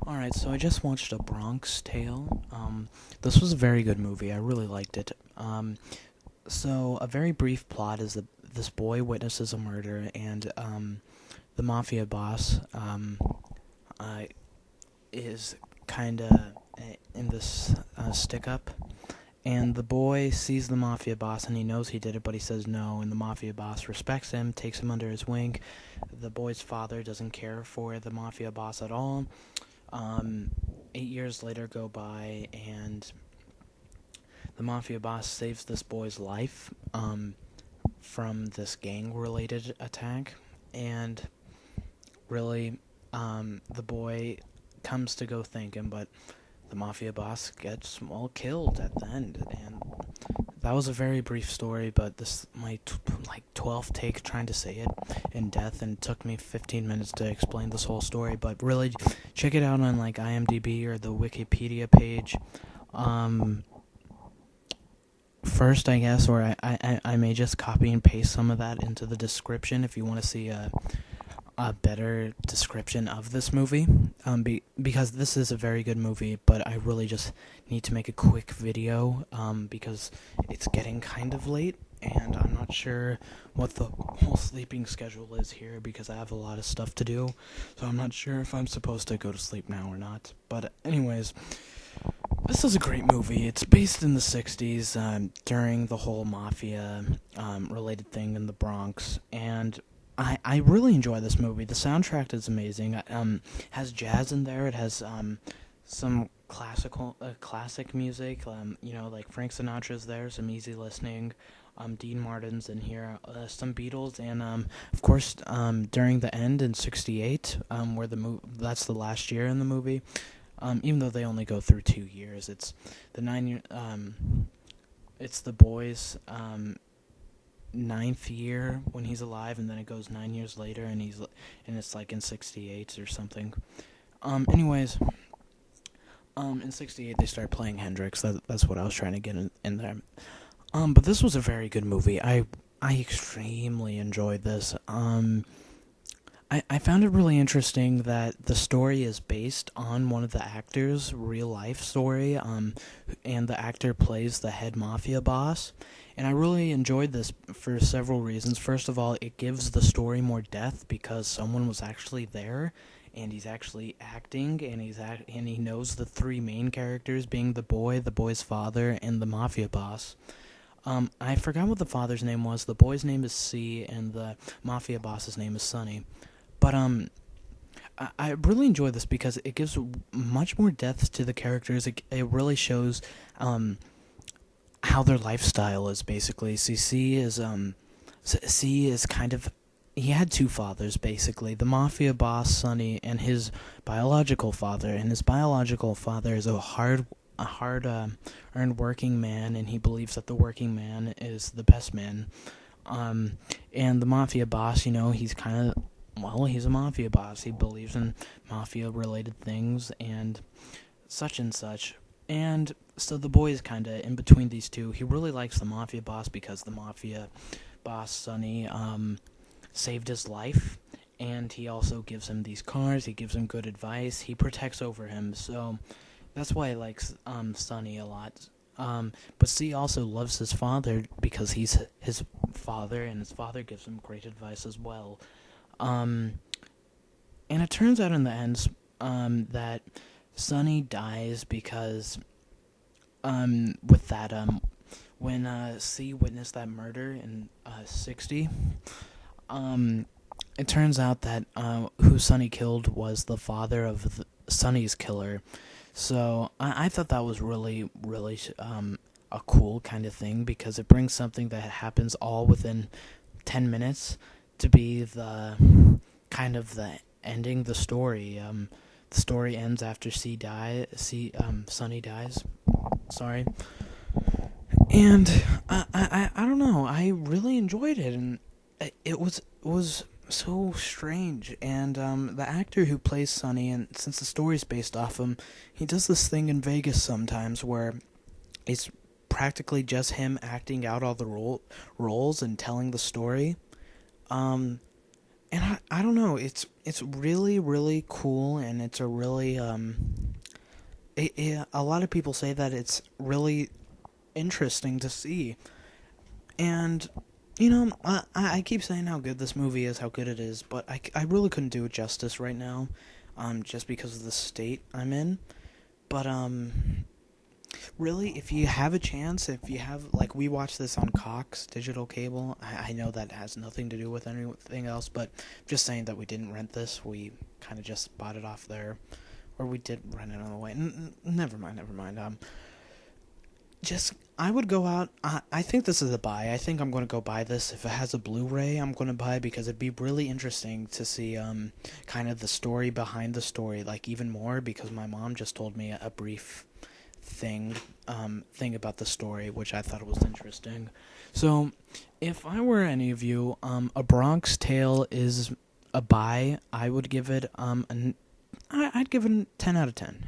Alright, so I just watched A Bronx Tale. This was a very good movie. I really liked it. So a very brief plot is that this boy witnesses a murder, and the mafia boss uh, is kind of in this stick up. And the boy sees the mafia boss and he knows he did it, but he says no. And the mafia boss respects him, takes him under his wing. The boy's father doesn't care for the mafia boss at all. 8 years later go by, and the mafia boss saves this boy's life from this gang-related attack. And really, the boy comes to go thank him, but the mafia boss gets, well, killed at the end. And that was a very brief story, but this my 12th take trying to say it in depth, and it took me 15 minutes to explain this whole story. But really, check it out on IMDb or the Wikipedia page. First, I guess, or I may just copy and paste some of that into the description if you want to see a better description of this movie, because this is a very good movie, but I really just need to make a quick video, because it's getting kind of late, and I'm not sure what the whole sleeping schedule is here, because I have a lot of stuff to do, so I'm not sure if I'm supposed to go to sleep now or not. But anyways, this is a great movie. It's based in the 60s, during the whole mafia related thing in the Bronx, and I really enjoy this movie. The soundtrack is amazing. Has jazz in there. It has some classic music. Like Frank Sinatra's there, some easy listening. Dean Martin's in here. Some Beatles, and of course, during the end in '68, where that's the last year in the movie. Even though they only go through 2 years, it's the 9 year. It's the boys' ninth year when he's alive, and then it goes 9 years later, and it's like in '68 or something. Anyways, in '68 they start playing Hendrix. That's what I was trying to get in there. But this was a very good movie. I extremely enjoyed this. I found it really interesting that the story is based on one of the actors' real life story, and the actor plays the head mafia boss. And I really enjoyed this for several reasons. First of all, it gives the story more depth because someone was actually there, and he's actually acting, and and he knows the three main characters, being the boy's father, and the mafia boss. I forgot what the father's name was. The boy's name is C, and the mafia boss's name is Sonny. But I really enjoy this because it gives much more depth to the characters. It really shows how their lifestyle is, basically. See, C is kind of, he had two fathers, basically. The mafia boss, Sonny, and his biological father. And his biological father is a hard earned working man, and he believes that the working man is the best man. And the mafia boss, he's kind of, well, he's a mafia boss. He believes in mafia-related things and such and such. And so the boy is kind of in between these two. He really likes the mafia boss because the mafia boss, Sonny, saved his life. And he also gives him these cars. He gives him good advice. He protects over him. So that's why he likes Sonny a lot. But C also loves his father because he's his father, and his father gives him great advice as well. And it turns out in the end that Sonny dies because with that when C witnessed that murder in '60, it turns out that who Sonny killed was the father of Sonny's killer. So I thought that was really a cool kind of thing, because it brings something that happens all within 10 minutes to be the kind of the ending the story. The story ends after Sonny dies. Sorry. And I don't know. I really enjoyed it, and it was so strange. And the actor who plays Sonny, and since the story's based off him, he does this thing in Vegas sometimes where it's practically just him acting out all the roles and telling the story. and I don't know, it's really really cool, and it's a really a lot of people say that it's really interesting to see. And I keep saying how good this movie is, how good it is, but I really couldn't do it justice right now, just because of the state I'm in. But really, if you have a chance, if you have, like, we watch this on Cox digital cable. I know that has nothing to do with anything else, but just saying that we didn't rent this. We kind of just bought it off there, or we did rent it on the way. Never mind, never mind. Just I would go out. I think this is a buy. I think I'm going to go buy this. If it has a Blu-ray, I'm going to buy it because it'd be really interesting to see kind of the story behind the story, like, even more, because my mom just told me a brief thing about the story, which I thought was interesting. So, if I were any of you, A Bronx Tale is a buy. I would give it I'd give it a 10 out of 10.